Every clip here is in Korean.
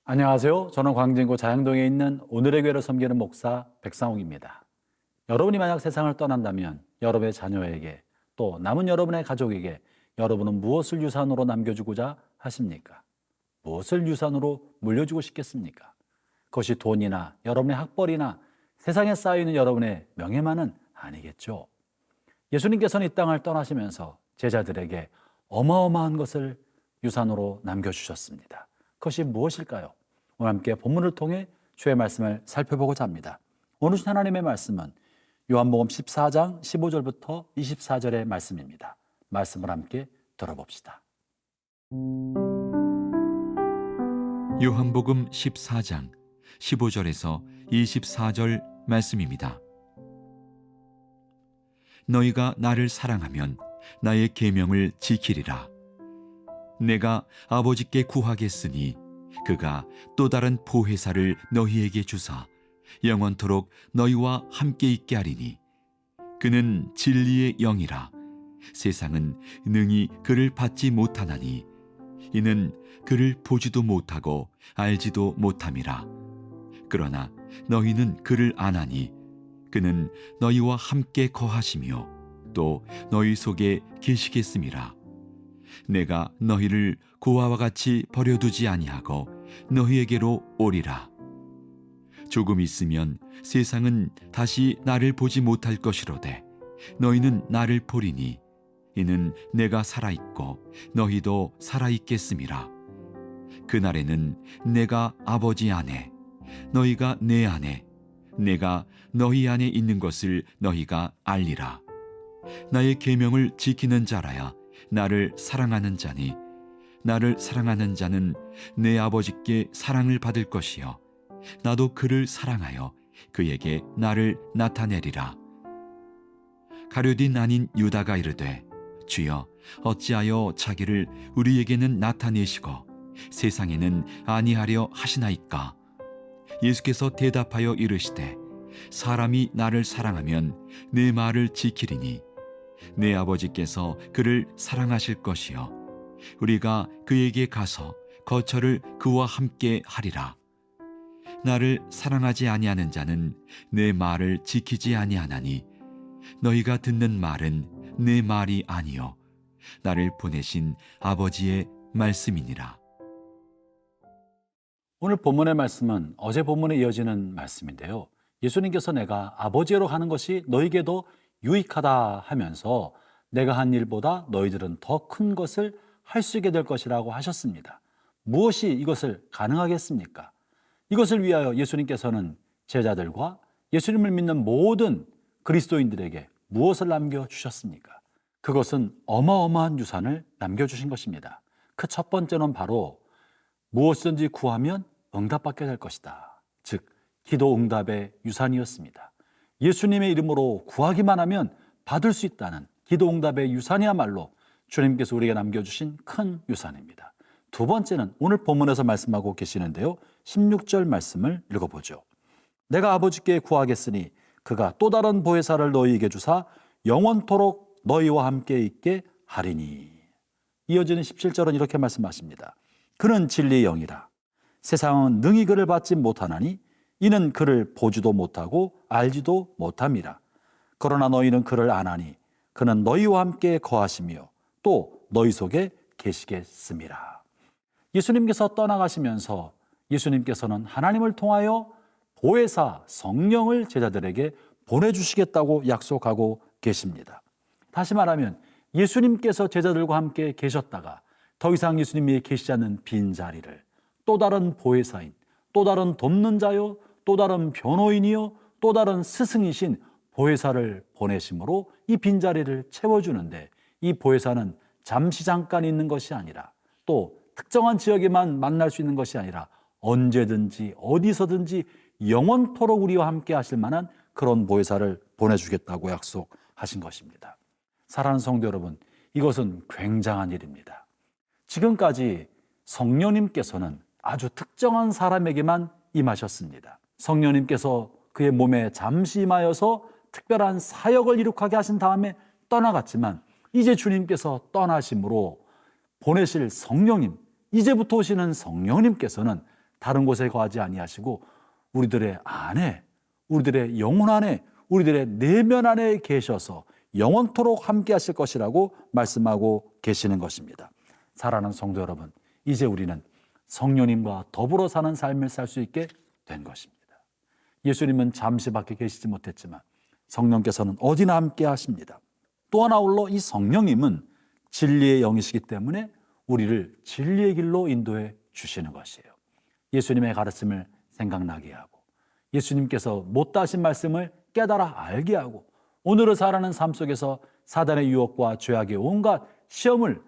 안녕하세요. 저는 광진구 자양동에 있는 오늘의 교회를 섬기는 목사 백상욱입니다. 여러분이 만약 세상을 떠난다면 여러분의 자녀에게 또 남은 여러분의 가족에게 여러분은 무엇을 유산으로 남겨주고자 하십니까? 무엇을 유산으로 물려주고 싶겠습니까? 그것이 돈이나 여러분의 학벌이나 세상에 쌓여있는 여러분의 명예만은 아니겠죠. 예수님께서는 이 땅을 떠나시면서 제자들에게 어마어마한 것을 유산으로 남겨주셨습니다. 그것이 무엇일까요? 오늘 함께 본문을 통해 주의 말씀을 살펴보고자 합니다. 오늘 주신 하나님의 말씀은 요한복음 14장 15절부터 24절의 말씀입니다. 말씀을 함께 들어봅시다. 요한복음 14장 15절에서 24절 말씀입니다. 너희가 나를 사랑하면 나의 계명을 지키리라. 내가 아버지께 구하겠으니 그가 또 다른 보혜사를 너희에게 주사 영원토록 너희와 함께 있게 하리니 그는 진리의 영이라. 세상은 능히 그를 받지 못하나니 이는 그를 보지도 못하고 알지도 못함이라. 그러나 너희는 그를 아나니 그는 너희와 함께 거하시며 또 너희 속에 계시겠음이라. 내가 너희를 고아와 같이 버려두지 아니하고 너희에게로 오리라. 조금 있으면 세상은 다시 나를 보지 못할 것이로되 너희는 나를 보리니 이는 내가 살아있고 너희도 살아있겠음이라. 그날에는 내가 아버지 안에 너희가 내 안에 내가 너희 안에 있는 것을 너희가 알리라. 나의 계명을 지키는 자라야 나를 사랑하는 자니 나를 사랑하는 자는 내 아버지께 사랑을 받을 것이요 나도 그를 사랑하여 그에게 나를 나타내리라. 가룟인 아닌 유다가 이르되 주여 어찌하여 자기를 우리에게는 나타내시고 세상에는 아니하려 하시나이까. 예수께서 대답하여 이르시되 사람이 나를 사랑하면 내 말을 지키리니 내 아버지께서 그를 사랑하실 것이요 우리가 그에게 가서 거처를 그와 함께 하리라. 나를 사랑하지 아니하는 자는 내 말을 지키지 아니하나니 너희가 듣는 말은 내 말이 아니요 나를 보내신 아버지의 말씀이니라. 오늘 본문의 말씀은 어제 본문에 이어지는 말씀인데요. 예수님께서 내가 아버지로 가는 것이 너희에게도 유익하다 하면서 내가 한 일보다 너희들은 더 큰 것을 할 수 있게 될 것이라고 하셨습니다. 무엇이 이것을 가능하겠습니까? 이것을 위하여 예수님께서는 제자들과 예수님을 믿는 모든 그리스도인들에게 무엇을 남겨주셨습니까? 그것은 어마어마한 유산을 남겨주신 것입니다. 그 첫 번째는 바로 무엇이든지 구하면 응답받게 될 것이다. 즉 기도 응답의 유산이었습니다. 예수님의 이름으로 구하기만 하면 받을 수 있다는 기도 응답의 유산이야말로 주님께서 우리에게 남겨주신 큰 유산입니다. 두 번째는 오늘 본문에서 말씀하고 계시는데요. 16절 말씀을 읽어보죠. 내가 아버지께 구하겠으니 그가 또 다른 보혜사를 너희에게 주사 영원토록 너희와 함께 있게 하리니. 이어지는 17절은 이렇게 말씀하십니다. 그는 진리의 영이라. 세상은 능히 그를 받지 못하나니 이는 그를 보지도 못하고 알지도 못함이라. 그러나 너희는 그를 아나니 그는 너희와 함께 거하시며 또 너희 속에 계시겠음이라. 예수님께서 떠나가시면서 예수님께서는 하나님을 통하여 보혜사 성령을 제자들에게 보내주시겠다고 약속하고 계십니다. 다시 말하면 예수님께서 제자들과 함께 계셨다가 더 이상 예수님이 계시지 않는 빈자리를 또 다른 보혜사인, 또 다른 돕는 자요, 또 다른 변호인이요, 또 다른 스승이신 보혜사를 보내심으로 이 빈자리를 채워주는데 이 보혜사는 잠시 잠깐 있는 것이 아니라 또 특정한 지역에만 만날 수 있는 것이 아니라 언제든지 어디서든지 영원토록 우리와 함께 하실 만한 그런 보혜사를 보내주겠다고 약속하신 것입니다. 사랑하는 성도 여러분, 이것은 굉장한 일입니다. 지금까지 성령님께서는 아주 특정한 사람에게만 임하셨습니다. 성령님께서 그의 몸에 잠시 임하여서 특별한 사역을 이룩하게 하신 다음에 떠나갔지만 이제 주님께서 떠나심으로 보내실 성령님, 이제부터 오시는 성령님께서는 다른 곳에 거하지 아니하시고 우리들의 안에, 우리들의 영혼 안에, 우리들의 내면 안에 계셔서 영원토록 함께 하실 것이라고 말씀하고 계시는 것입니다. 사랑하는 성도 여러분, 이제 우리는 성령님과 더불어 사는 삶을 살 수 있게 된 것입니다. 예수님은 잠시 밖에 계시지 못했지만 성령께서는 어디나 함께 하십니다. 또 하나 홀로 이 성령님은 진리의 영이시기 때문에 우리를 진리의 길로 인도해 주시는 것이에요. 예수님의 가르침을 생각나게 하고 예수님께서 못다 하신 말씀을 깨달아 알게 하고 오늘을 살아가는 삶 속에서 사단의 유혹과 죄악의 온갖 시험을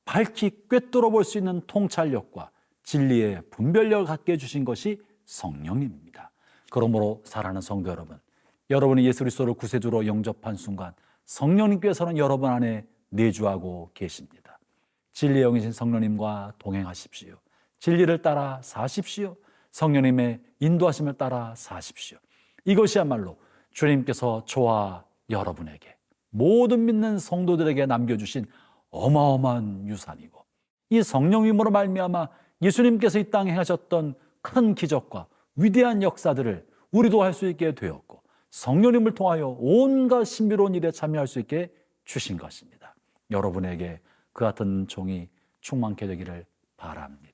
밝히 꿰뚫어 볼 수 있는 통찰력과 진리의 분별력을 갖게 해주신 것이 성령님입니다. 그러므로 사랑하는 성도 여러분, 여러분이 예수 그리스도를 구세주로 영접한 순간 성령님께서는 여러분 안에 내주하고 계십니다. 진리의 영이신 성령님과 동행하십시오. 진리를 따라 사십시오. 성령님의 인도하심을 따라 사십시오. 이것이야말로 주님께서 저와 여러분에게 모든 믿는 성도들에게 남겨주신 어마어마한 유산이고 이 성령님으로 말미암아 예수님께서 이 땅에 하셨던 큰 기적과 위대한 역사들을 우리도 할 수 있게 되었고 성령님을 통하여 온갖 신비로운 일에 참여할 수 있게 주신 것입니다. 여러분에게 그 같은 종이 충만케 되기를 바랍니다.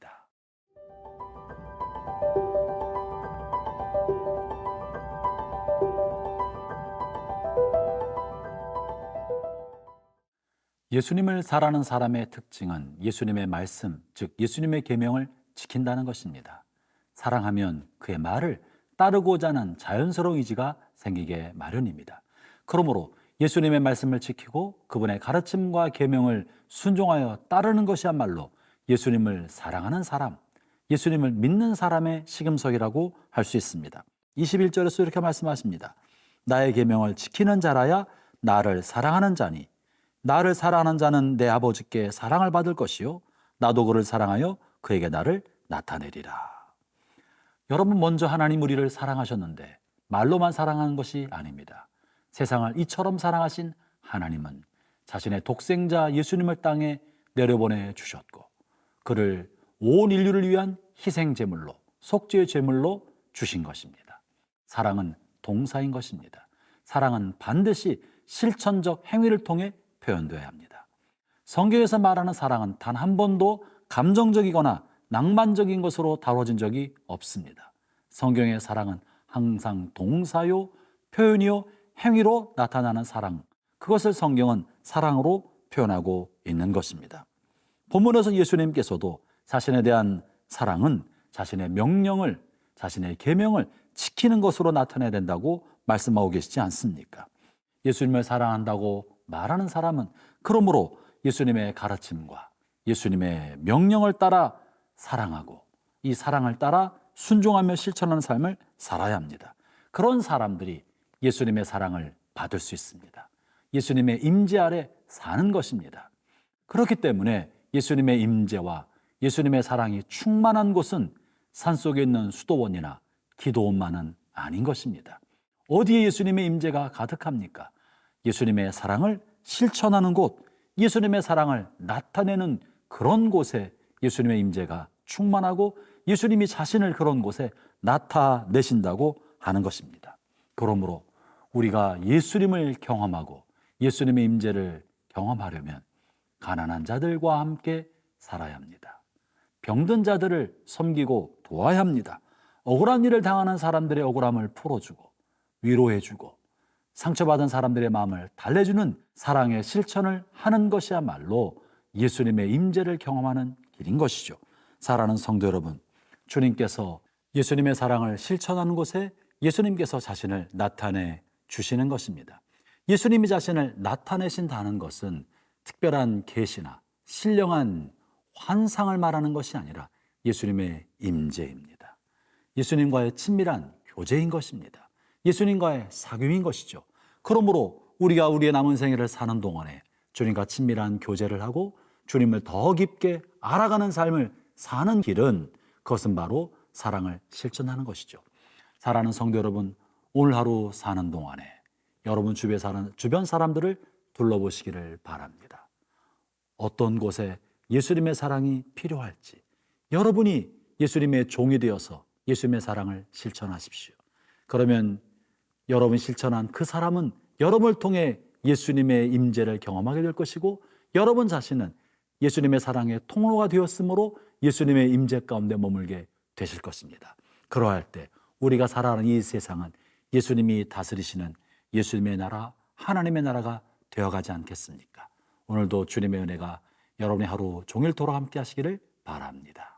예수님을 사랑하는 사람의 특징은 예수님의 말씀, 즉 예수님의 계명을 지킨다는 것입니다. 사랑하면 그의 말을 따르고자 하는 자연스러운 의지가 생기게 마련입니다. 그러므로 예수님의 말씀을 지키고 그분의 가르침과 계명을 순종하여 따르는 것이야말로 예수님을 사랑하는 사람, 예수님을 믿는 사람의 시금석이라고 할 수 있습니다. 21절에서 이렇게 말씀하십니다. 나의 계명을 지키는 자라야 나를 사랑하는 자니 나를 사랑하는 자는 내 아버지께 사랑을 받을 것이요 나도 그를 사랑하여 그에게 나를 나타내리라. 여러분, 먼저 하나님 우리를 사랑하셨는데 말로만 사랑하는 것이 아닙니다. 세상을 이처럼 사랑하신 하나님은 자신의 독생자 예수님을 땅에 내려보내 주셨고 그를 온 인류를 위한 희생 제물로, 속죄의 제물로 주신 것입니다. 사랑은 동사인 것입니다. 사랑은 반드시 실천적 행위를 통해 표현되어야 합니다. 성경에서 말하는 사랑은 단 한 번도 감정적이거나 낭만적인 것으로 다뤄진 적이 없습니다. 성경의 사랑은 항상 동사요, 표현이요, 행위로 나타나는 사랑, 그것을 성경은 사랑으로 표현하고 있는 것입니다. 본문에서 예수님께서도 자신에 대한 사랑은 자신의 명령을, 자신의 계명을 지키는 것으로 나타내야 된다고 말씀하고 계시지 않습니까? 예수님을 사랑한다고 말하는 사람은 그러므로 예수님의 가르침과 예수님의 명령을 따라 사랑하고 이 사랑을 따라 순종하며 실천하는 삶을 살아야 합니다. 그런 사람들이 예수님의 사랑을 받을 수 있습니다. 예수님의 임재 아래 사는 것입니다. 그렇기 때문에 예수님의 임재와 예수님의 사랑이 충만한 곳은 산속에 있는 수도원이나 기도원만은 아닌 것입니다. 어디에 예수님의 임재가 가득합니까? 예수님의 사랑을 실천하는 곳, 예수님의 사랑을 나타내는 그런 곳에 예수님의 임재가 충만하고 예수님이 자신을 그런 곳에 나타내신다고 하는 것입니다. 그러므로 우리가 예수님을 경험하고 예수님의 임재를 경험하려면 가난한 자들과 함께 살아야 합니다. 병든 자들을 섬기고 도와야 합니다. 억울한 일을 당하는 사람들의 억울함을 풀어주고 위로해주고 상처받은 사람들의 마음을 달래주는 사랑의 실천을 하는 것이야말로 예수님의 임재를 경험하는 길인 것이죠. 사랑하는 성도 여러분, 주님께서 예수님의 사랑을 실천하는 곳에 예수님께서 자신을 나타내 주시는 것입니다. 예수님이 자신을 나타내신다는 것은 특별한 계시나 신령한 환상을 말하는 것이 아니라 예수님의 임재입니다. 예수님과의 친밀한 교제인 것입니다. 예수님과의 사귐인 것이죠. 그러므로 우리가 우리의 남은 생애를 사는 동안에 주님과 친밀한 교제를 하고 주님을 더 깊게 알아가는 삶을 사는 길은 그것은 바로 사랑을 실천하는 것이죠. 사랑하는 성도 여러분, 오늘 하루 사는 동안에 여러분 주변 사람들을 둘러보시기를 바랍니다. 어떤 곳에 예수님의 사랑이 필요할지, 여러분이 예수님의 종이 되어서 예수님의 사랑을 실천하십시오. 그러면 여러분이 실천한 그 사람은 여러분을 통해 예수님의 임재를 경험하게 될 것이고, 여러분 자신은 예수님의 사랑의 통로가 되었으므로 예수님의 임재 가운데 머물게 되실 것입니다. 그러할 때 우리가 살아가는 이 세상은 예수님이 다스리시는 예수님의 나라, 하나님의 나라가 되어가지 않겠습니까? 오늘도 주님의 은혜가 여러분의 하루 종일토록 함께 하시기를 바랍니다.